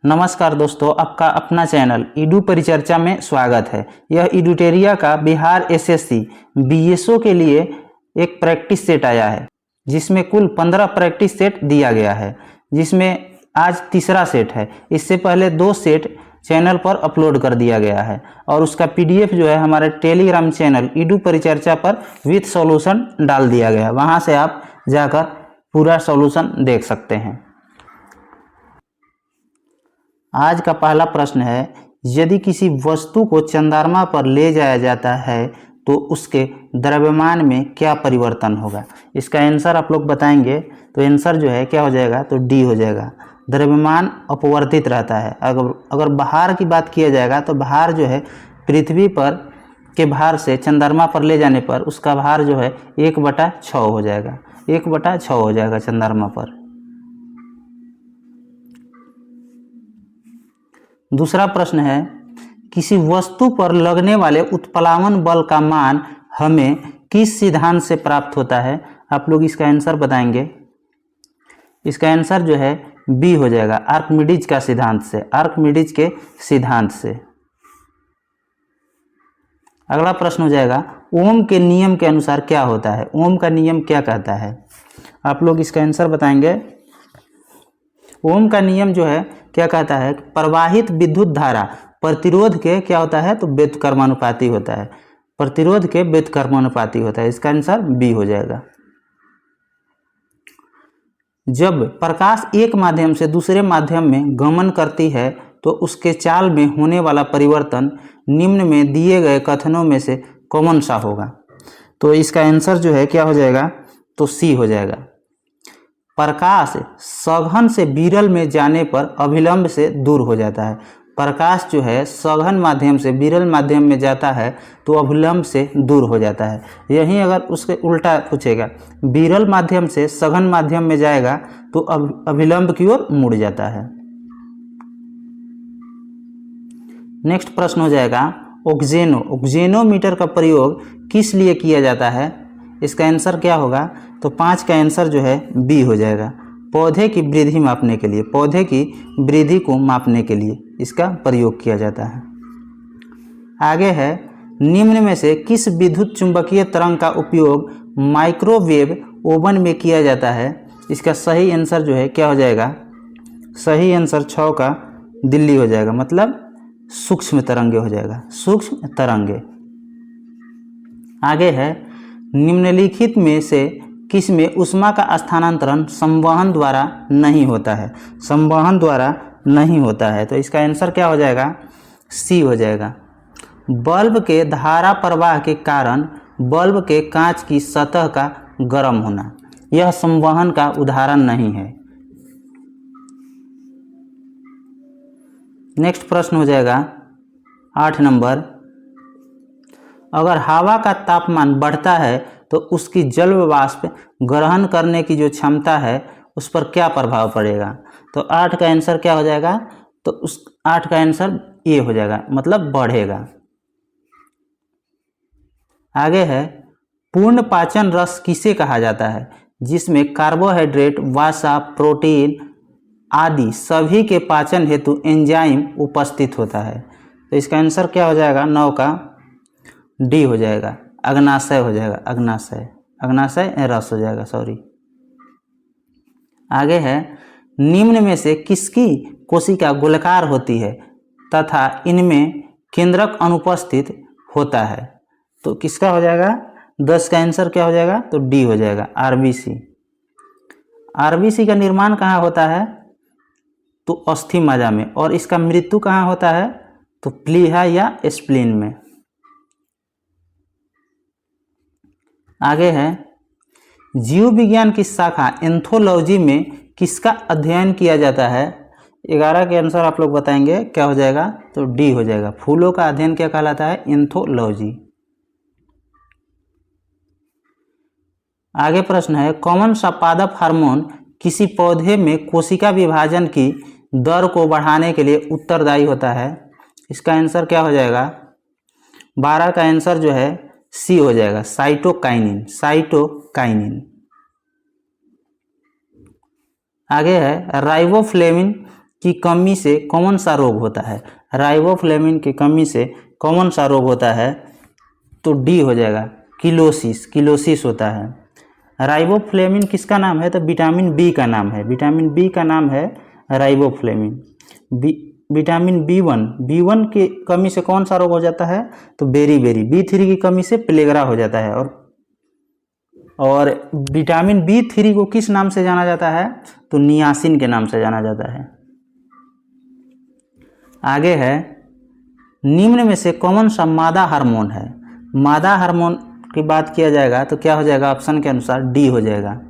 नमस्कार दोस्तों, आपका अपना चैनल ईडू परिचर्चा में स्वागत है। यह ईडूटेरिया का बिहार एसएससी बीएसओ के लिए एक प्रैक्टिस सेट आया है, जिसमें कुल 15 प्रैक्टिस सेट दिया गया है, जिसमें आज तीसरा सेट है। इससे पहले 2 सेट चैनल पर अपलोड कर दिया गया है और उसका पीडीएफ जो है हमारे टेलीग्राम चैनल ईडू परिचर्चा पर विथ सॉल्यूशन डाल दिया गया है। वहाँ से आप जाकर पूरा सॉल्यूशन देख सकते हैं। आज का पहला प्रश्न है, यदि किसी वस्तु को चंद्रमा पर ले जाया जाता है तो उसके द्रव्यमान में क्या परिवर्तन होगा। इसका आंसर आप लोग बताएंगे तो आंसर जो है क्या हो जाएगा, तो डी हो जाएगा। द्रव्यमान अपवर्तित रहता है। अगर भार की बात किया जाएगा तो भार जो है पृथ्वी पर के भार से चंद्रमा पर ले जाने पर उसका भार जो है 1/6 हो जाएगा। 1/6 हो जाएगा चंद्रमा पर। दूसरा प्रश्न है, किसी वस्तु पर लगने वाले उत्प्लावन बल का मान हमें किस सिद्धांत से प्राप्त होता है। आप लोग इसका आंसर बताएंगे। इसका आंसर जो है बी हो जाएगा, आर्किमिडीज का सिद्धांत से, आर्किमिडीज के सिद्धांत से। अगला प्रश्न हो जाएगा, ओम के नियम के अनुसार क्या होता है। ओम का नियम क्या कहता है। आप लोग इसका आंसर बताएंगे। ओम का नियम जो है क्या कहता है, प्रवाहित विद्युत धारा प्रतिरोध के क्या होता है, तो व्युत्क्रमानुपाती होता है। प्रतिरोध के व्युत्क्रमानुपाती होता है। इसका आंसर बी हो जाएगा। जब प्रकाश एक माध्यम से दूसरे माध्यम में गमन करती है तो उसके चाल में होने वाला परिवर्तन निम्न में दिए गए कथनों में से कौन सा होगा। तो इसका आंसर जो है क्या हो जाएगा, तो सी हो जाएगा। प्रकाश सघन से विरल में जाने पर अभिलंब से दूर हो जाता है। प्रकाश जो है सघन माध्यम से विरल माध्यम में जाता है तो अभिलंब से दूर हो जाता है। यहीं अगर उसके उल्टा पूछेगा, विरल माध्यम से सघन माध्यम में जाएगा तो अभिलंब की ओर मुड़ जाता है। नेक्स्ट प्रश्न हो जाएगा, ऑक्जेनोमीटर का प्रयोग किस लिए किया जाता है। इसका आंसर क्या होगा, तो 5 का आंसर जो है बी हो जाएगा। पौधे की वृद्धि मापने के लिए, पौधे की वृद्धि को मापने के लिए इसका प्रयोग किया जाता है। आगे है, निम्न में से किस विद्युत चुंबकीय तरंग का उपयोग माइक्रोवेव ओवन में किया जाता है। इसका सही आंसर जो है क्या हो जाएगा, सही आंसर 6 का दिल्ली हो जाएगा, मतलब सूक्ष्म तरंगे हो जाएगा, सूक्ष्म तरंगे। आगे है, निम्नलिखित में से किस में ऊष्मा का स्थानांतरण संवहन द्वारा नहीं होता है। संवहन द्वारा नहीं होता है, तो इसका आंसर क्या हो जाएगा, सी हो जाएगा। बल्ब के धारा प्रवाह के कारण बल्ब के कांच की सतह का गर्म होना, यह संवहन का उदाहरण नहीं है। नेक्स्ट प्रश्न हो जाएगा 8 नंबर, अगर हवा का तापमान बढ़ता है तो उसकी जल वाष्प ग्रहण करने की जो क्षमता है उस पर क्या प्रभाव पड़ेगा। तो 8 का आंसर क्या हो जाएगा, तो उस 8 का आंसर ए हो जाएगा, मतलब बढ़ेगा। आगे है, पूर्ण पाचन रस किसे कहा जाता है, जिसमें कार्बोहाइड्रेट, वसा, प्रोटीन आदि सभी के पाचन हेतु एंजाइम उपस्थित होता है। तो इसका आंसर क्या हो जाएगा, 9 का डी हो जाएगा, अग्नाशय हो जाएगा, अग्नाशय, अग्नाशय रस हो जाएगा, सॉरी। आगे है, निम्न में से किसकी कोशिका गोलाकार होती है तथा इनमें केंद्रक अनुपस्थित होता है। तो किसका हो जाएगा, 10 का आंसर क्या हो जाएगा, तो डी हो जाएगा, आरबीसी। आरबीसी का निर्माण कहाँ होता है, तो अस्थि मज्जा में, और इसका मृत्यु कहाँ होता है, तो प्लीहा या स्प्लीन में। आगे है, जीव विज्ञान की शाखा एंथोलॉजी में किसका अध्ययन किया जाता है। 11 के आंसर आप लोग बताएंगे क्या हो जाएगा, तो डी हो जाएगा। फूलों का अध्ययन क्या कहलाता है, एंथोलॉजी। आगे प्रश्न है, कौन सा पादप हार्मोन किसी पौधे में कोशिका विभाजन की दर को बढ़ाने के लिए उत्तरदायी होता है। इसका आंसर क्या हो जाएगा, 12 का आंसर जो है सी हो जाएगा, साइटोकाइनिन, साइटोकाइनिन। आगे है, राइबोफ्लेविन की कमी से कौन सा रोग होता है? राइबोफ्लेविन की कमी से कौन सा रोग होता है? तो डी हो जाएगा, किलोसिस, किलोसिस होता है। राइबोफ्लेविन किसका नाम है? तो विटामिन बी का नाम है, विटामिन बी का नाम है राइबोफ्लेविन। विटामिन बी वन की कमी से कौन सा रोग हो जाता है? तो बेरीबेरी। बी3 की कमी से प्लेगरा हो जाता है। और विटामिन बी3 को किस नाम से जाना जाता है? तो नियासिन के नाम से जाना जाता है। आगे है, निम्न में से कौन सा मादा हार्मोन है? मादा हार्मोन की बात किया जाएगा तो क्या हो जाएगा? ऑप्शन के अनुसार डी हो जाएगा।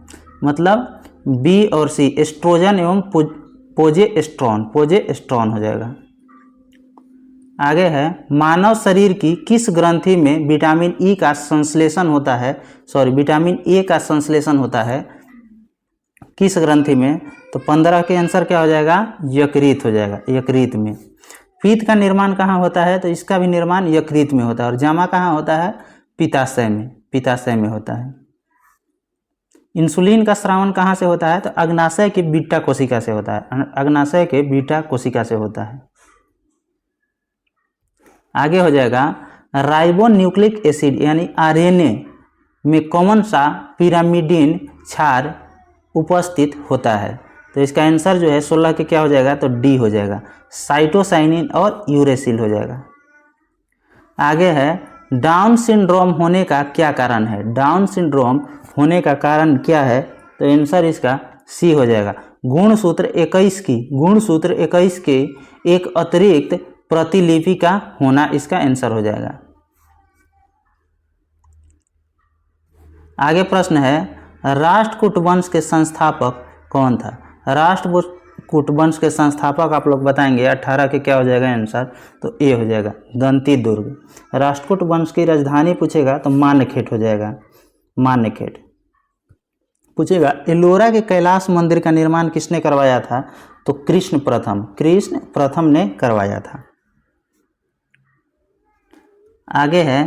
मतलब बी और सी, एस्ट्रोजन एवं पोजेस्ट्रॉन हो जाएगा। आगे है, मानव शरीर की किस ग्रंथि में विटामिन ई का संश्लेषण होता है? विटामिन ए का संश्लेषण होता है किस ग्रंथि में? तो 15 के आंसर क्या हो जाएगा? यकृत हो जाएगा, यकृत में। पित्त का निर्माण कहाँ होता है? तो इसका भी निर्माण यकृत में होता है। और जमा कहाँ होता है? पित्ताशय में, पित्ताशय में होता है। इंसुलिन का स्रावन कहाँ से होता है? तो अग्नाशय के बीटा कोशिका से होता है, अग्नाशय के बीटा कोशिका से होता है। आगे हो जाएगा, राइबोन्यूक्लिक एसिड यानी आरएनए में कौन सा पिरामिडिन क्षार उपस्थित होता है? तो इसका आंसर जो है 16 के क्या हो जाएगा? तो डी हो जाएगा, साइटोसाइनिन और यूरेसिल हो जाएगा। आगे है, डाउन सिंड्रोम होने का क्या कारण है? डाउन सिंड्रोम होने का कारण क्या है? तो आंसर इसका सी हो जाएगा, गुणसूत्र 21 के एक अतिरिक्त प्रतिलिपि का होना इसका आंसर हो जाएगा। आगे प्रश्न है, राष्ट्रकूट वंश के संस्थापक कौन था? राष्ट्रकूट वंश के संस्थापक आप लोग बताएंगे। 18 के क्या हो जाएगा आंसर? तो ए हो जाएगा, दंती दुर्ग। राष्ट्रकूट वंश की राजधानी पूछेगा तो मान्यखेट हो जाएगा, मान्यखेट। पूछेगा एलोरा के कैलाश मंदिर का निर्माण किसने करवाया था? तो कृष्ण प्रथम ने करवाया था। आगे है,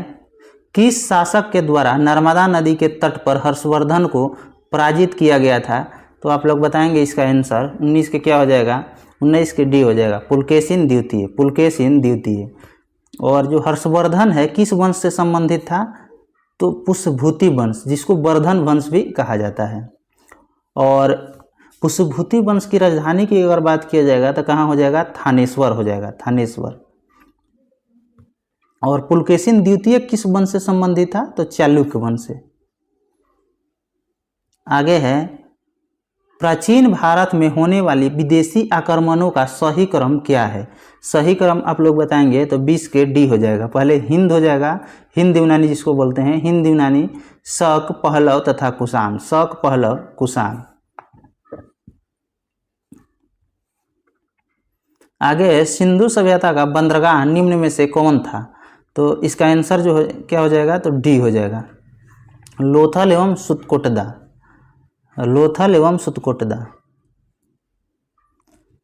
किस शासक के द्वारा नर्मदा नदी के तट पर हर्षवर्धन को पराजित किया गया था? तो आप लोग बताएंगे इसका आंसर। 19 के क्या हो जाएगा? 19 के डी हो जाएगा, पुलकेशिन द्वितीय। और जो हर्षवर्धन है किस वंश से संबंधित था? तो पुष्यभूति वंश, जिसको वर्धन वंश भी कहा जाता है। और पुष्यभूति वंश की राजधानी की अगर बात किया जाएगा तो कहाँ हो जाएगा? थानेश्वर हो जाएगा, थानेश्वर। और पुलकेशिन द्वितीय किस वंश से संबंधित था? तो चालुक्य वंश से। आगे है, प्राचीन भारत में होने वाली विदेशी आक्रमणों का सही क्रम क्या है? सही क्रम आप लोग बताएंगे तो 20 के डी हो जाएगा। पहले हिंद हो जाएगा, हिंद यूनानी जिसको बोलते हैं, हिंद यूनानी, शक, पहलव तथा कुषाण, शक, पहलव, कुषाण। आगे, सिंधु सभ्यता का बंदरगाह निम्न में से कौन था? तो इसका आंसर जो है क्या हो जाएगा? तो डी हो जाएगा, लोथल एवं सुतकोटदा।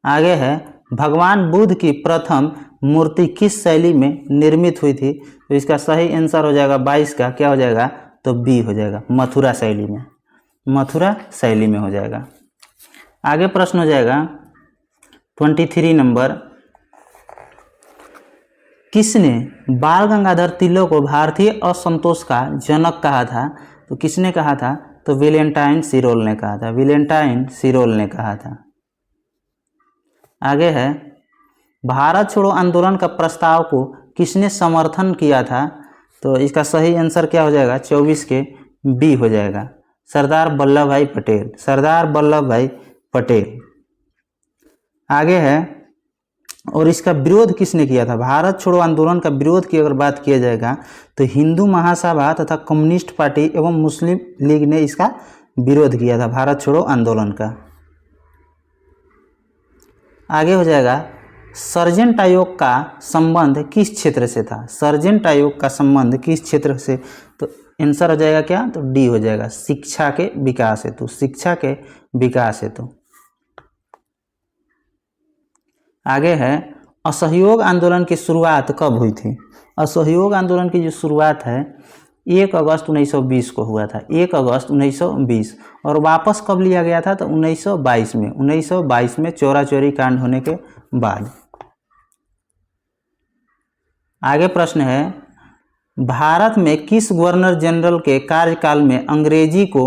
आगे है, भगवान बुद्ध की प्रथम मूर्ति किस शैली में निर्मित हुई थी? तो इसका सही आंसर हो जाएगा 22 का क्या हो जाएगा? तो बी हो जाएगा, मथुरा शैली में, मथुरा शैली में हो जाएगा। आगे प्रश्न हो जाएगा 23 नंबर, किसने बाल गंगाधर तिलक को भारतीय असंतोष का जनक कहा था? तो किसने कहा था? तो वैलेंटाइन सिरोल ने कहा था, वैलेंटाइन सिरोल ने कहा था। आगे है, भारत छोड़ो आंदोलन का प्रस्ताव को किसने समर्थन किया था? तो इसका सही आंसर क्या हो जाएगा? 24 के बी हो जाएगा, सरदार वल्लभ भाई पटेल, सरदार वल्लभ भाई पटेल। आगे है, और इसका विरोध किसने किया था? भारत छोड़ो आंदोलन का विरोध की अगर बात किया जाएगा तो हिंदू महासभा तथा कम्युनिस्ट पार्टी एवं मुस्लिम लीग ने इसका विरोध किया था, भारत छोड़ो आंदोलन का। आगे हो जाएगा, सर्जेंट आयोग का संबंध किस क्षेत्र से था? सर्जेंट आयोग का संबंध किस क्षेत्र से? तो आंसर हो जाएगा क्या? तो डी हो जाएगा, शिक्षा के विकास हेतु, शिक्षा के विकास हेतु। आगे है, असहयोग आंदोलन की शुरुआत कब हुई थी? असहयोग आंदोलन की जो शुरुआत है 1 अगस्त 1920 को हुआ था, 1 अगस्त 1920। और वापस कब लिया गया था? तो 1922 में, 1922 में चौरा चौरी कांड होने के बाद। आगे प्रश्न है, भारत में किस गवर्नर जनरल के कार्यकाल में अंग्रेजी को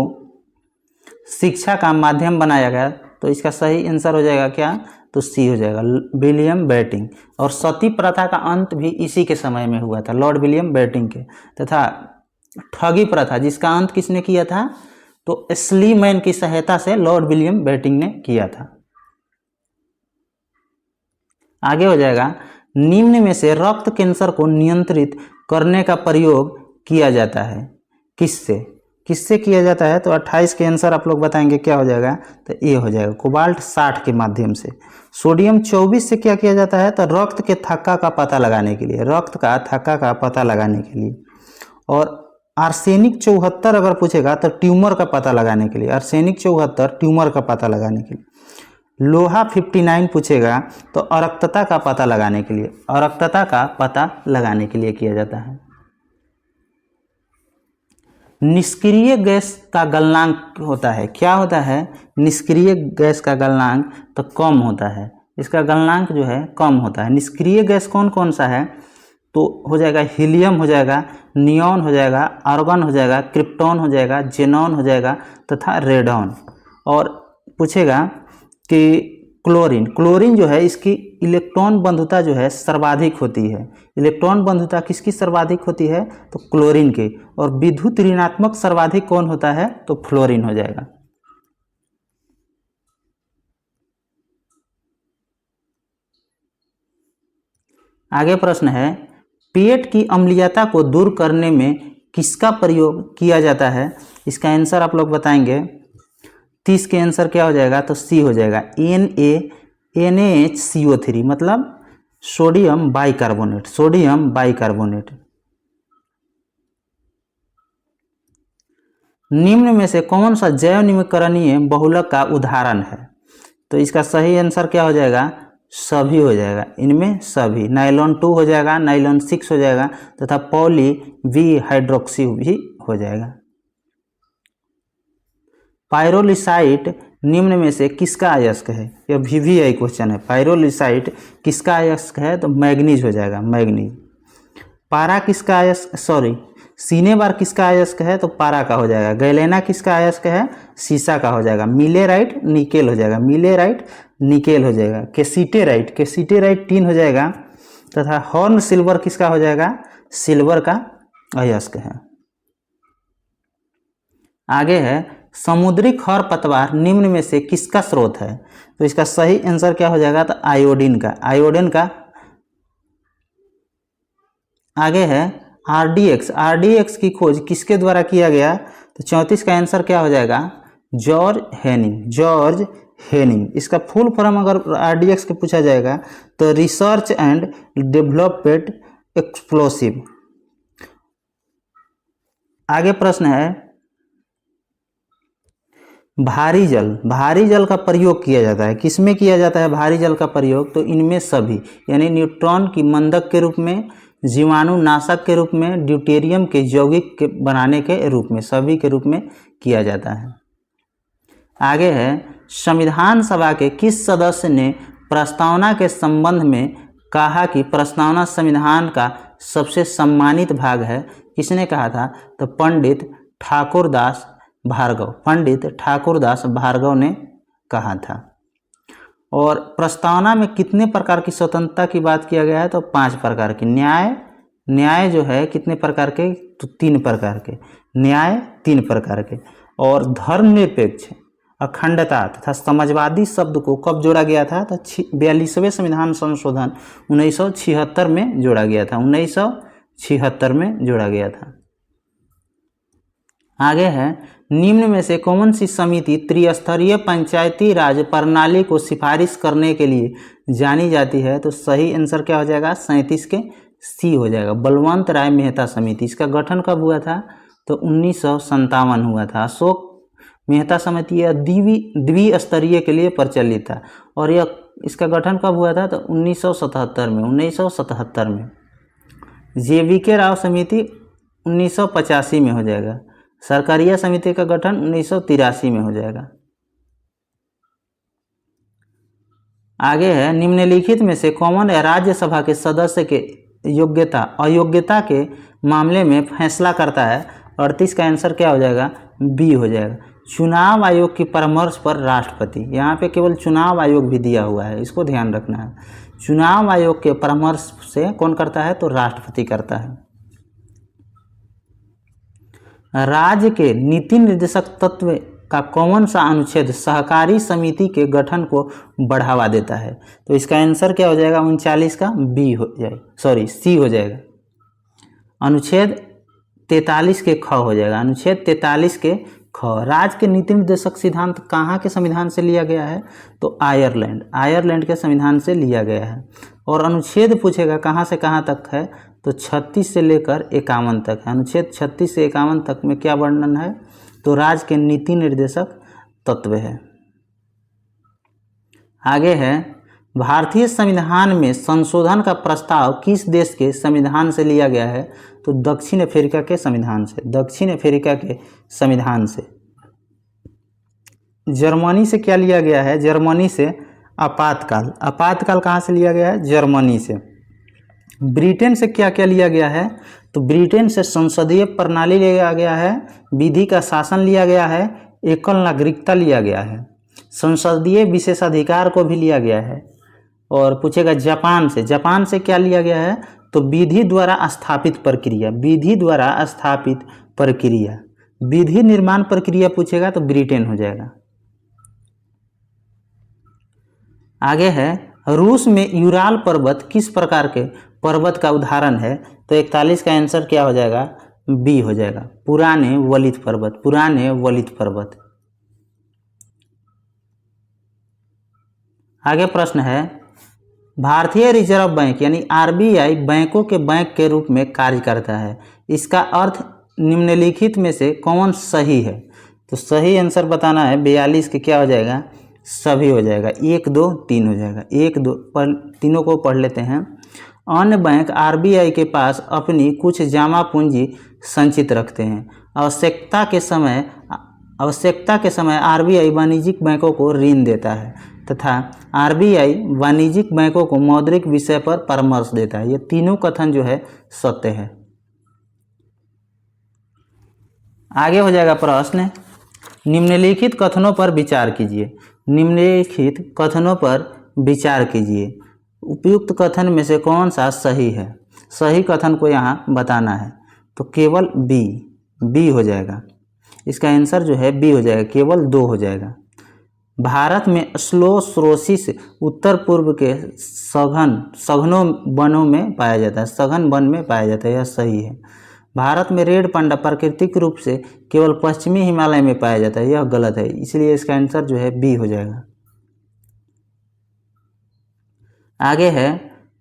शिक्षा का माध्यम बनाया गया? तो इसका सही आंसर हो जाएगा क्या? तो सी हो जाएगा, विलियम बेटिंग। और सती प्रथा का अंत भी इसी के समय में हुआ था, लॉर्ड विलियम बेटिंग के। तथा ठगी प्रथा जिसका अंत किसने किया था? तो स्लीमैन की सहायता से लॉर्ड विलियम बेटिंग ने किया था। आगे हो जाएगा, निम्न में से रक्त कैंसर को नियंत्रित करने का प्रयोग किया जाता है किससे? किससे किया जाता है? तो 28 के आंसर आप लोग बताएंगे क्या हो जाएगा? तो ये हो जाएगा कोबाल्ट 60 के माध्यम से। सोडियम 24 से क्या किया जाता है? तो रक्त के थक्का का पता लगाने के लिए, रक्त का थक्का का पता लगाने के लिए। और आर्सेनिक 74 अगर पूछेगा तो ट्यूमर का पता लगाने के लिए, आर्सेनिक 74 ट्यूमर का पता लगाने के लिए। लोहा 59 पूछेगा तो अरक्तता का पता लगाने के लिए, अरक्तता का पता लगाने के लिए किया जाता है। निष्क्रिय गैस का गलनांक होता है, क्या होता है? निष्क्रिय गैस का गलनांक तो कम होता है, इसका गलनांक जो है कम होता है। निष्क्रिय गैस कौन कौन सा है? तो हो जाएगा हीलियम हो जाएगा, नियॉन हो जाएगा, आर्गन हो जाएगा, क्रिप्टॉन हो जाएगा, जेनॉन हो जाएगा तथा रेडॉन। और पूछेगा कि क्लोरीन, क्लोरीन जो है इसकी इलेक्ट्रॉन बंधुता जो है सर्वाधिक होती है। इलेक्ट्रॉन बंधुता किसकी सर्वाधिक होती है? तो क्लोरीन की। और विद्युत ऋणात्मक सर्वाधिक कौन होता है? तो फ्लोरीन हो जाएगा। आगे प्रश्न है, पेट की अम्लीयता को दूर करने में किसका प्रयोग किया जाता है? इसका आंसर आप लोग बताएंगे। 30 के आंसर क्या हो जाएगा? तो सी हो जाएगा, NaHCO3 मतलब सोडियम बाइकार्बोनेट, सोडियम बाइकार्बोनेट। निम्न में से कौन सा जैव निम्नीकरणीय बहुलक का उदाहरण है? तो इसका सही आंसर क्या हो जाएगा? सभी हो जाएगा, इनमें सभी। नाइलॉन 2 हो जाएगा, नाइलॉन 6 हो जाएगा तथा पॉली वी हाइड्रोक्सी भी हो जाएगा। पायरोलिसाइट निम्न में से किसका अयस्क है? यह VVI क्वेश्चन है। पायरोलिसाइट किसका अयस्क है? तो मैग्नीज हो जाएगा, मैग्नीज। पारा किसका अयस्क, सीनेबार किसका अयस्क है? तो पारा का हो जाएगा। गैलेना किसका अयस्क है? सीसा का हो जाएगा। मिलेराइट निकेल हो जाएगा, मिलेराइट निकेल हो जाएगा। केसिटेराइट, केसिटेराइट टिन हो जाएगा तथा हॉर्न सिल्वर किसका हो जाएगा? सिल्वर का अयस्क है। आगे है, समुद्री खरपतवार निम्न में से किसका स्रोत है? तो इसका सही आंसर क्या हो जाएगा? तो आयोडीन का, आयोडीन का। आगे है RDX, RDX की खोज किसके द्वारा किया गया? तो 34 का आंसर क्या हो जाएगा? George Hanning, George Hanning. इसका फुल फॉर्म अगर RDX के पूछा जाएगा तो रिसर्च एंड डेवलपमेंट एक्सप्लोसिव। आगे प्रश्न है, भारी जल, भारी जल का प्रयोग किया जाता है, किसमें किया जाता है भारी जल का प्रयोग? तो इनमें सभी, यानी न्यूट्रॉन की मंदक के रूप में, जीवाणुनाशक के रूप में, ड्यूटेरियम के यौगिक के बनाने के रूप में, सभी के रूप में किया जाता है। आगे है, संविधान सभा के किस सदस्य ने प्रस्तावना के संबंध में कहा कि प्रस्तावना संविधान का सबसे सम्मानित भाग है? किसने कहा था? तो पंडित ठाकुरदास भार्गव, पंडित ठाकुरदास भार्गव ने कहा था। और प्रस्तावना में कितने प्रकार की स्वतंत्रता की बात किया गया है? तो 5 प्रकार की। न्याय, न्याय जो है कितने प्रकार के? तो 3 प्रकार के, न्याय 3 प्रकार के। और धर्मनिरपेक्ष, अखंडता तथा समाजवादी शब्द को कब जोड़ा गया था? तो 42वें संविधान संशोधन 1976 में जोड़ा गया था, 1976 में जोड़ा गया था। आगे है, निम्न में से कौन सी समिति त्रिस्तरीय पंचायती राज प्रणाली को सिफारिश करने के लिए जानी जाती है? तो सही आंसर क्या हो जाएगा? 37 के सी हो जाएगा, बलवंत राय मेहता समिति। इसका गठन कब हुआ था? तो 1957 हुआ था। अशोक मेहता समिति यह द्विस्तरीय के लिए प्रचलित था। और यह इसका गठन कब हुआ था? तो 1977 में, 1977 में। JVK राव समिति 1985 में हो जाएगा। सरकारिया समिति का गठन 1983 में हो जाएगा। आगे है, निम्नलिखित में से कौन राज्यसभा के सदस्य के योग्यता अयोग्यता के मामले में फैसला करता है? 38 का आंसर क्या हो जाएगा? बी हो जाएगा। चुनाव आयोग की परामर्श पर राष्ट्रपति, यहाँ पे केवल चुनाव आयोग भी दिया हुआ है, इसको ध्यान रखना है। चुनाव आयोग के परामर्श से कौन करता है? तो राष्ट्रपति करता है। राज्य के नीति निर्देशक तत्व का कौन सा अनुच्छेद सहकारी समिति के गठन को बढ़ावा देता है? तो इसका आंसर क्या हो जाएगा? 39 का बी हो जाएगा, सॉरी सी हो जाएगा। अनुच्छेद 43 के ख हो जाएगा। अनुच्छेद 43 के ख। राज्य के नीति निर्देशक सिद्धांत कहाँ के संविधान से लिया गया है? तो आयरलैंड के संविधान से लिया गया है। और अनुच्छेद पूछेगा कहाँ से कहाँ तक है? तो 36 से लेकर 51 तक है। अनुच्छेद 36 से 51 तक में क्या वर्णन है? तो राज्य के नीति निर्देशक तत्व है। आगे है, भारतीय संविधान में संशोधन का प्रस्ताव किस देश के संविधान से लिया गया है? तो दक्षिण अफ्रीका के संविधान से। दक्षिण अफ्रीका के संविधान से। जर्मनी से क्या लिया गया है? जर्मनी से आपातकाल। आपातकाल कहाँ से लिया गया है? जर्मनी से। ब्रिटेन से क्या क्या लिया गया है? तो ब्रिटेन से संसदीय प्रणाली लिया गया है, विधि का शासन लिया गया है, एकल नागरिकता लिया गया है, संसदीय विशेषाधिकार को भी लिया गया है। और पूछेगा जापान से क्या लिया गया है? तो विधि द्वारा स्थापित प्रक्रिया। विधि द्वारा स्थापित प्रक्रिया। विधि निर्माण प्रक्रिया पूछेगा तो ब्रिटेन हो जाएगा। आगे है, रूस में यूराल पर्वत किस प्रकार के पर्वत का उदाहरण है? तो 41 का आंसर क्या हो जाएगा? बी हो जाएगा, पुराने वलित पर्वत। पुराने वलित पर्वत। आगे प्रश्न है, भारतीय रिजर्व बैंक यानी आरबीआई बैंकों के बैंक के रूप में कार्य करता है। इसका अर्थ निम्नलिखित में से कौन सही है? तो सही आंसर बताना है। 42 के क्या हो जाएगा? सभी हो जाएगा। 1 2 3 हो जाएगा। 1 2 पर तीनों को पढ़ लेते हैं। अन्य बैंक आरबीआई के पास अपनी कुछ जमा पूंजी संचित रखते हैं। आवश्यकता के समय आरबीआई वाणिज्यिक बैंकों को ऋण देता है तथा आरबीआई वाणिज्यिक बैंकों को मौद्रिक विषय पर परामर्श देता है। ये तीनों कथन जो है सत्य है। आगे हो जाएगा प्रश्न, निम्नलिखित कथनों पर विचार कीजिए। निम्नलिखित कथनों पर विचार कीजिए। उपयुक्त कथन में से कौन सा सही है? सही कथन को यहाँ बताना है। तो केवल बी हो जाएगा। इसका आंसर जो है बी हो जाएगा, केवल 2 हो जाएगा। भारत में स्लोसरोसिस उत्तर पूर्व के सघनों वनों में पाया जाता है। सघन वन में पाया जाता है, यह सही है। भारत में रेड पांडा प्राकृतिक रूप से केवल पश्चिमी हिमालय में पाया जाता है, यह गलत है। इसलिए इसका आंसर जो है बी हो जाएगा। आगे है,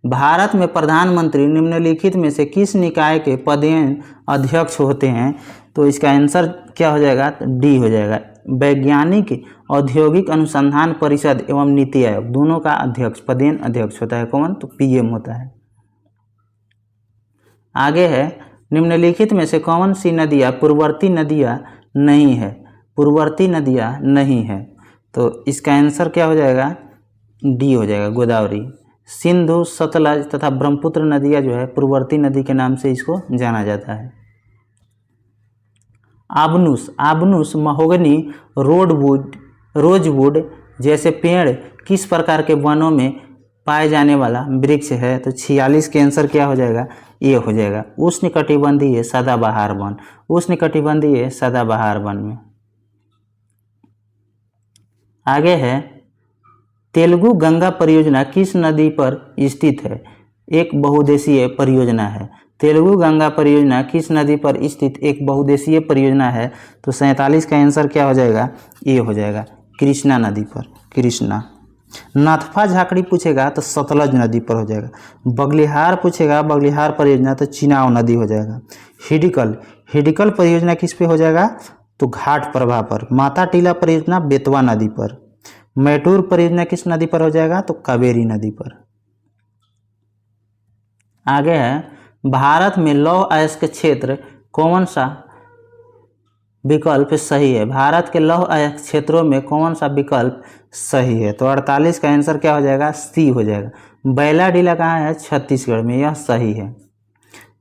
भारत में प्रधानमंत्री निम्नलिखित में से किस निकाय के पदेन अध्यक्ष होते हैं? तो इसका आंसर क्या हो जाएगा? डी हो जाएगा। वैज्ञानिक औद्योगिक अनुसंधान परिषद एवं नीति आयोग दोनों का अध्यक्ष पदेन अध्यक्ष होता है कौन? तो पीएम होता है। आगे है, निम्नलिखित में से कौन सी नदियाँ पूर्ववर्ती नदियाँ नहीं है? पूर्ववर्ती नदियाँ नहीं है। तो इसका आंसर क्या हो जाएगा? डी हो जाएगा, गोदावरी। सिंधु, सतलज तथा ब्रह्मपुत्र नदियाँ जो है पूर्ववर्ती नदी के नाम से इसको जाना जाता है। आबनूस, महोगनी, रोजवुड जैसे पेड़ किस प्रकार के वनों में पाए जाने वाला वृक्ष है? तो 46 के आंसर क्या हो जाएगा? ये हो जाएगा, उष्णकटिबंधीय सदाबहार वन। उष्णकटिबंधीय सदाबहार वन में। आगे है, तेलुगु गंगा परियोजना किस नदी पर स्थित है? एक बहुउद्देशीय परियोजना है। तेलुगु गंगा परियोजना किस नदी पर स्थित एक बहुउद्देशीय परियोजना है? तो 47 का आंसर क्या हो जाएगा? ये हो जाएगा, कृष्णा नदी पर। कृष्णा। नाथपा झाकड़ी पूछेगा तो सतलज नदी पर हो जाएगा। बगलिहार पूछेगा, बगलिहार परियोजना तो चिनाव नदी हो जाएगा। हिडिकल परियोजना किस पे हो जाएगा? तो घाट प्रभा पर। माता टीला परियोजना बेतवा नदी पर। मैटूर परियोजना किस नदी पर हो जाएगा? तो कावेरी नदी पर। आगे है, भारत में लौह अयस्क क्षेत्र कौन सा विकल्प सही है? भारत के लौह अयस्क क्षेत्रों में कौन सा विकल्प सही है? तो 48 का आंसर क्या हो जाएगा? सी हो जाएगा। बैलाडीला कहाँ है? छत्तीसगढ़ में, यह सही है।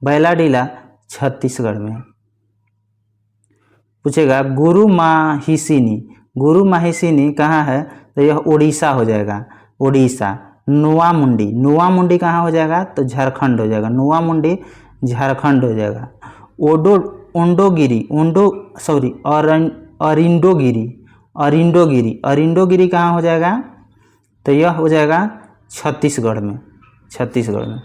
बैलाडीला छत्तीसगढ़ में। पूछेगा गुरु माहिसिनी, गुरु माहिसिनी कहाँ है? तो यह उड़ीसा हो जाएगा, उड़ीसा। नोवामुंडी, नोवामुंडी कहाँ हो जाएगा? तो झारखंड हो जाएगा, नोवामुंडी झारखंड हो जाएगा। ओंडोगिरी, अरिंडोगिरी, अरिंडोगिरी, अरिंडोगिरी कहाँ हो जाएगा? तो यह हो जाएगा छत्तीसगढ़ में, छत्तीसगढ़ में।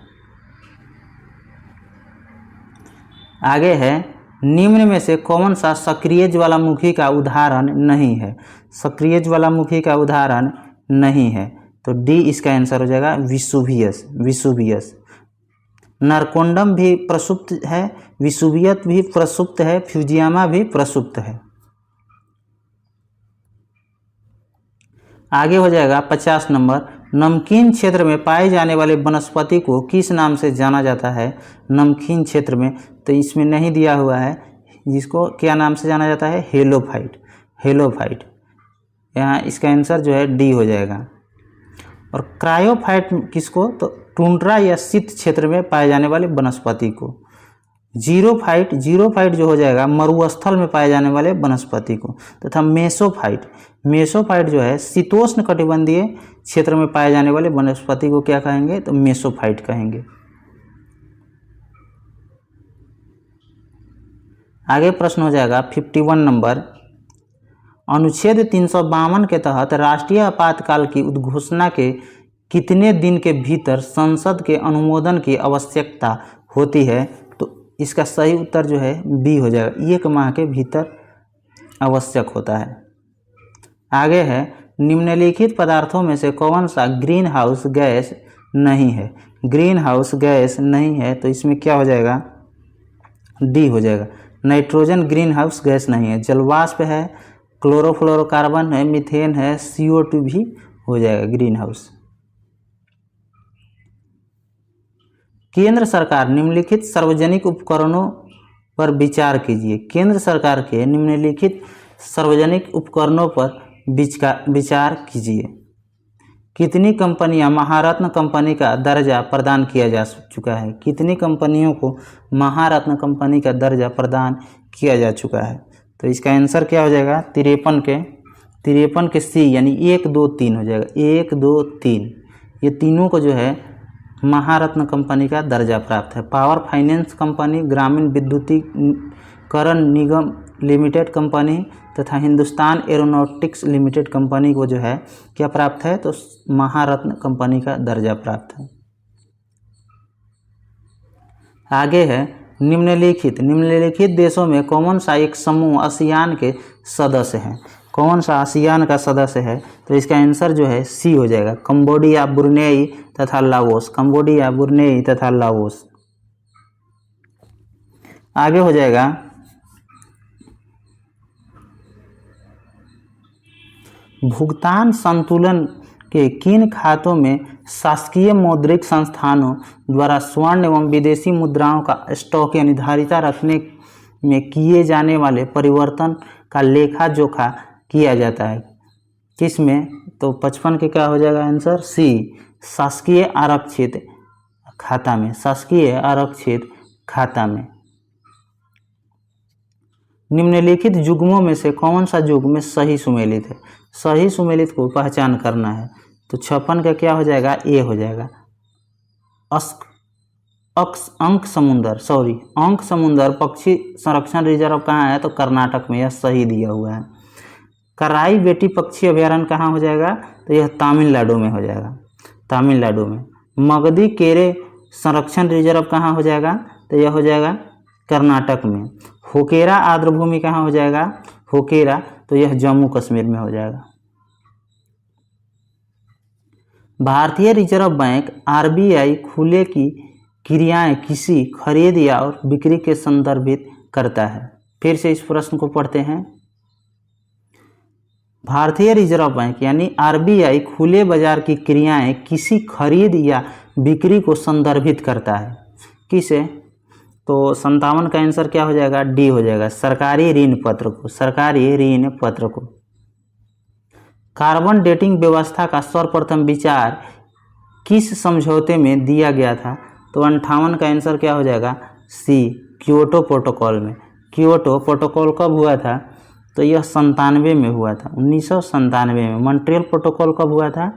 आगे है, निम्न में से कौन सा सक्रिय ज्वालामुखी का उदाहरण नहीं है? सक्रिय ज्वालामुखी का उदाहरण नहीं है, तो डी इसका आंसर हो जाएगा, विसुवियस, विसुवियस। नरकोंडम भी प्रसुप्त है, विसुवियस भी प्रसुप्त है, फ्यूजियामा भी प्रसुप्त है। आगे हो जाएगा 50 नंबर, नमकीन क्षेत्र में पाए जाने वाले वनस्पति को किस नाम से जाना जाता है? नमकीन क्षेत्र में, तो इसमें नहीं दिया हुआ है, जिसको क्या नाम से जाना जाता है? Halophyte, halophyte. यहाँ इसका आंसर जो है डी हो जाएगा। और क्रायोफाइट किसको? तो टुंड्रा या शीत क्षेत्र में पाए जाने वाले वनस्पति को। जीरोफाइट, जीरोफाइट जो हो जाएगा मरुस्थल में पाए जाने वाले वनस्पति को। तथा मेसोफाइट, मेसोफाइट जो है शीतोष्ण कटिबंधीय क्षेत्र में पाए जाने वाले वनस्पति को क्या कहेंगे? तो मेसोफाइट कहेंगे। आगे प्रश्न हो जाएगा 51 नंबर, अनुच्छेद 352 के तहत राष्ट्रीय आपातकाल की उद्घोषणा के कितने दिन के भीतर संसद के अनुमोदन की आवश्यकता होती है? तो इसका सही उत्तर जो है बी हो जाएगा, 1 माह के भीतर आवश्यक होता है। आगे है, निम्नलिखित पदार्थों में से कौन सा ग्रीन हाउस गैस नहीं है? ग्रीन हाउस गैस नहीं है, तो इसमें क्या हो जाएगा? डी हो जाएगा, नाइट्रोजन ग्रीन हाउस गैस नहीं है। जलवाष्प है, क्लोरोफ्लोरोकार्बन है, मीथेन है, CO2 भी हो जाएगा ग्रीन हाउस। केंद्र सरकार निम्नलिखित सार्वजनिक उपकरणों पर विचार कीजिए। केंद्र सरकार के निम्नलिखित सार्वजनिक उपकरणों पर विचार कीजिए। कितनी कंपनियां महारत्न कंपनी का दर्जा प्रदान किया जा चुका है? कितनी कंपनियों को महारत्न कंपनी का दर्जा प्रदान किया जा चुका है? तो इसका आंसर क्या हो जाएगा? 53 के सी, यानी 1 2 3 हो जाएगा, 1 2 3। ये तीनों को जो है महारत्न कंपनी का दर्जा प्राप्त है। पावर फाइनेंस कंपनी, ग्रामीण विद्युतीकरण निगम लिमिटेड कंपनी तथा हिंदुस्तान एरोनॉटिक्स लिमिटेड कंपनी को जो है क्या प्राप्त है? तो महारत्न कंपनी का दर्जा प्राप्त है। आगे है, निम्नलिखित देशों में कौन सा एक समूह आसियान के सदस्य है? कौन सा आसियान का सदस्य है? तो इसका आंसर जो है सी हो जाएगा, कंबोडिया, ब्रुनेई तथा लाओस, कंबोडिया, ब्रुनेई तथा लाओस। आगे हो जाएगा भुगतान संतुलन के किन खातों में शासकीय मौद्रिक संस्थानों द्वारा स्वर्ण एवं विदेशी मुद्राओं का स्टॉक या निर्धारित रखने में किए जाने वाले परिवर्तन का लेखा जोखा किया जाता है? किसमें? तो 55 के क्या हो जाएगा आंसर? सी, शासकीय आरक्षित खाता में, शासकीय आरक्षित खाता में। निम्नलिखित युग्मों में से कौन सा युग्म सही सुमेलित है? सही सुमेलित को पहचान करना है, तो 56 का क्या हो जाएगा? ए हो जाएगा। अंक समुंदर पक्षी संरक्षण रिजर्व कहाँ है? तो कर्नाटक में, यह सही दिया हुआ है। कराई बेटी पक्षी अभयारण्य कहाँ हो जाएगा? तो यह तमिलनाडु में हो जाएगा, तमिलनाडु में। मगधी केरे संरक्षण रिजर्व कहाँ हो जाएगा? तो यह हो जाएगा कर्नाटक में। होकेरा आर्द्रभूमि कहाँ हो जाएगा? होकेरा, तो यह जम्मू कश्मीर में हो जाएगा। भारतीय रिजर्व बैंक RBI खुले की क्रियाएं किसी खरीद या और बिक्री के संदर्भित करता है? फिर से इस प्रश्न को पढ़ते हैं। भारतीय रिजर्व बैंक यानी RBI खुले बाजार की क्रियाएं किसी खरीद या बिक्री को संदर्भित करता है? किसे? तो 57 का आंसर क्या हो जाएगा, डी हो जाएगा, सरकारी ऋण पत्र को, सरकारी ऋण पत्र को। कार्बन डेटिंग व्यवस्था का सर्वप्रथम विचार किस समझौते में दिया गया था, तो 58 का आंसर क्या हो जाएगा, सी, क्योटो प्रोटोकॉल में। क्योटो प्रोटोकॉल कब हुआ था, तो यह 97 में हुआ था, 1997 में। मॉन्ट्रियल प्रोटोकॉल कब हुआ था,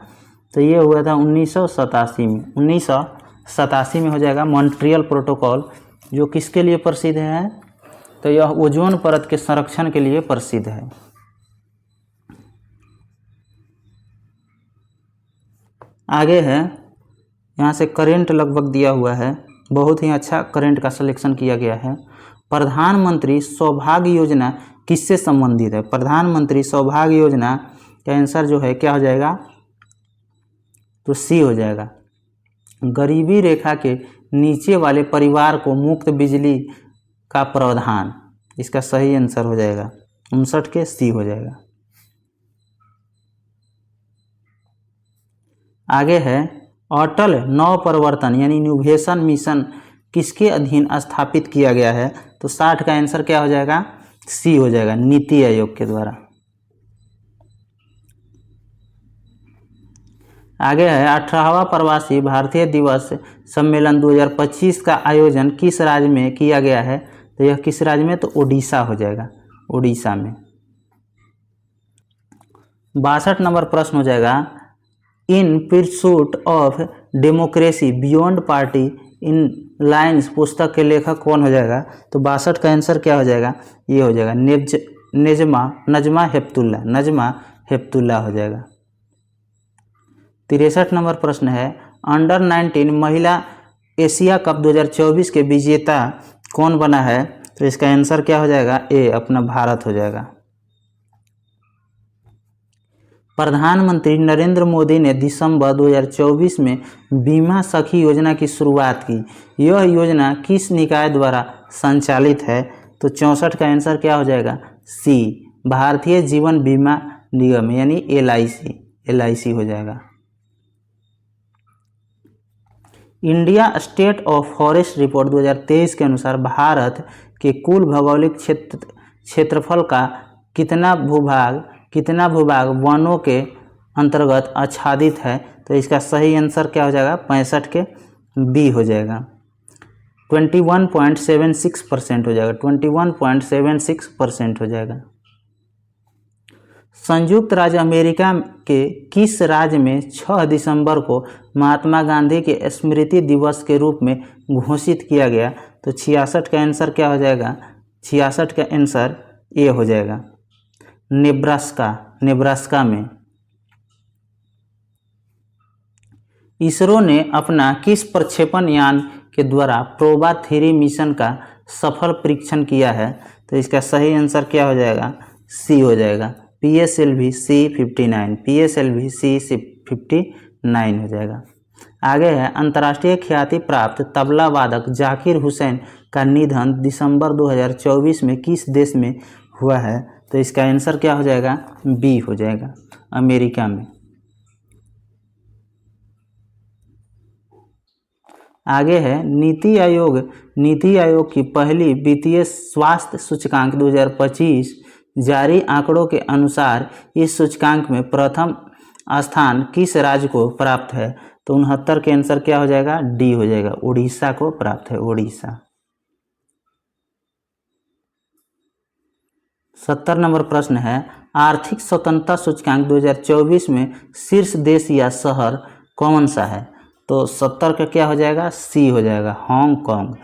तो ये हुआ था 1987 में, 1987 में हो जाएगा मॉन्ट्रियल प्रोटोकॉल, जो किसके लिए प्रसिद्ध है, तो यह ओजोन परत के संरक्षण के लिए प्रसिद्ध है। आगे है, यहाँ से करंट लगभग दिया हुआ है, बहुत ही अच्छा करंट का सिलेक्शन किया गया है। प्रधानमंत्री सौभाग्य योजना किससे संबंधित है, प्रधानमंत्री सौभाग्य योजना का आंसर जो है क्या हो जाएगा, तो सी हो जाएगा, गरीबी रेखा के नीचे वाले परिवार को मुफ्त बिजली का प्रावधान, इसका सही आंसर हो जाएगा 59 के सी हो जाएगा। आगे है, अटल नवप्रवर्तन यानी इनोवेशन मिशन किसके अधीन स्थापित किया गया है, तो 60 का आंसर क्या हो जाएगा, सी हो जाएगा, नीति आयोग के द्वारा। आगे है, 18वां प्रवासी भारतीय दिवस सम्मेलन 2025 का आयोजन किस राज्य में किया गया है, तो यह किस राज्य में, तो उड़ीसा हो जाएगा, उड़ीसा में। 62 नंबर प्रश्न हो जाएगा, इन pursuit of democracy beyond party in lines पुस्तक के लेखक कौन हो जाएगा, तो 62 का आंसर क्या हो जाएगा, ये हो जाएगा नजमा हेपतुल्ला हो जाएगा। 63 नंबर प्रश्न है, अंडर 19 महिला एशिया कप 2024 के विजेता कौन बना है, तो इसका आंसर क्या हो जाएगा, ए, अपना भारत हो जाएगा। प्रधानमंत्री नरेंद्र मोदी ने दिसंबर 2024 में बीमा सखी योजना की शुरुआत की, यह योजना किस निकाय द्वारा संचालित है, तो 64 का आंसर क्या हो जाएगा, सी, भारतीय जीवन बीमा निगम यानी LIC हो जाएगा। India state of forest report 2023 के अनुसार भारत के कुल भौगोलिक क्षेत्रफल का कितना भूभाग वनों के अंतर्गत आच्छादित है, तो इसका सही आंसर क्या हो जाएगा, 65 के बी हो जाएगा, 21.76% हो जाएगा, 21.76% हो जाएगा। संयुक्त राज्य अमेरिका के किस राज्य में 6 दिसंबर को महात्मा गांधी के स्मृति दिवस के रूप में घोषित किया गया, तो 66 का आंसर क्या हो जाएगा, 66 का आंसर ए हो जाएगा, नेब्रास्का में। इसरो ने अपना किस प्रक्षेपण यान के द्वारा प्रोबा 3 मिशन का सफल परीक्षण किया है, तो इसका सही आंसर क्या हो जाएगा, सी हो जाएगा, PSLV C-59 हो जाएगा। आगे है, अंतर्राष्ट्रीय ख्याति प्राप्त तबला वादक जाकिर हुसैन का निधन दिसंबर 2024 में किस देश में हुआ है, तो इसका आंसर क्या हो जाएगा, बी हो जाएगा, अमेरिका में। आगे है, नीति आयोग की पहली वित्तीय स्वास्थ्य सूचकांक 2025 जारी आंकड़ों के अनुसार इस सूचकांक में प्रथम स्थान किस राज्य को प्राप्त है, तो 69 के आंसर क्या हो जाएगा, डी हो जाएगा, उड़ीसा को प्राप्त है, उड़ीसा। 70 नंबर प्रश्न है, आर्थिक स्वतंत्रता सूचकांक 2024 में शीर्ष देश या शहर कौन सा है, तो 70 का क्या हो जाएगा, सी हो जाएगा, हांगकांग।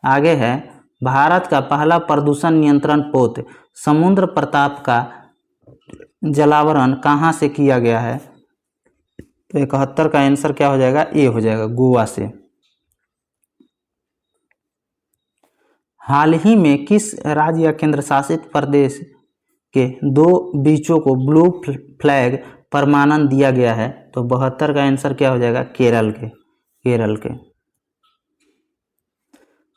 आगे है, भारत का पहला प्रदूषण नियंत्रण पोत समुद्र प्रताप का जलावरण कहाँ से किया गया है, तो 71 का आंसर क्या हो जाएगा, ए हो जाएगा, गोवा से। हाल ही में किस राज्य या केंद्र शासित प्रदेश के 2 बीचों को ब्लू फ्लैग प्रमाणन दिया गया है, तो 72 का आंसर क्या हो जाएगा, केरल के।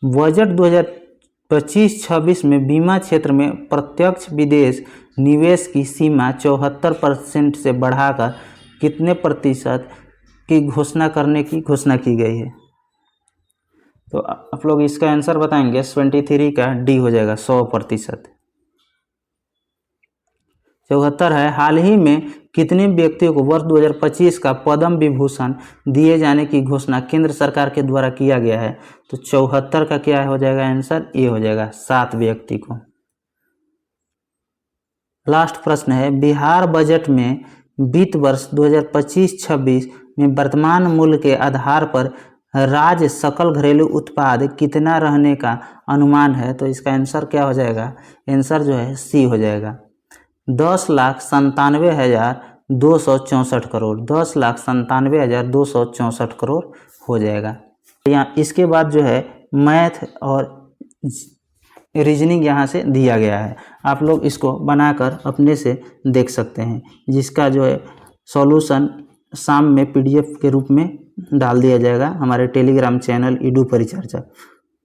बजट 2025-26 में बीमा क्षेत्र में प्रत्यक्ष विदेश निवेश की सीमा 74% से बढ़ाकर कितने प्रतिशत की घोषणा करने की घोषणा की गई है, तो आप लोग इसका आंसर बताएंगे 23 का डी हो जाएगा 100%। 74 है, हाल ही में कितने व्यक्तियों को वर्ष 2025 का पद्म विभूषण दिए जाने की घोषणा केंद्र सरकार के द्वारा किया गया है? तो 74 का क्या हो जाएगा आंसर? ए हो जाएगा, 7 व्यक्ति को। लास्ट प्रश्न है, बिहार बजट में वित्त वर्ष 2025-26 में वर्तमान मूल्य के आधार पर राज्य सकल घरेलू उत्पाद कितना रहने का अनुमान है? तो इसका आंसर क्या हो जाएगा? आंसर जो है सी हो जाएगा, 10,97,264 करोड़। 10,97,264 करोड़ हो जाएगा। यहाँ इसके बाद जो है मैथ और रीजनिंग यहाँ से दिया गया है, आप लोग इसको बनाकर अपने से देख सकते हैं, जिसका जो है सॉल्यूशन शाम में PDF के रूप में डाल दिया जाएगा हमारे टेलीग्राम चैनल ईडू परिचर्चा।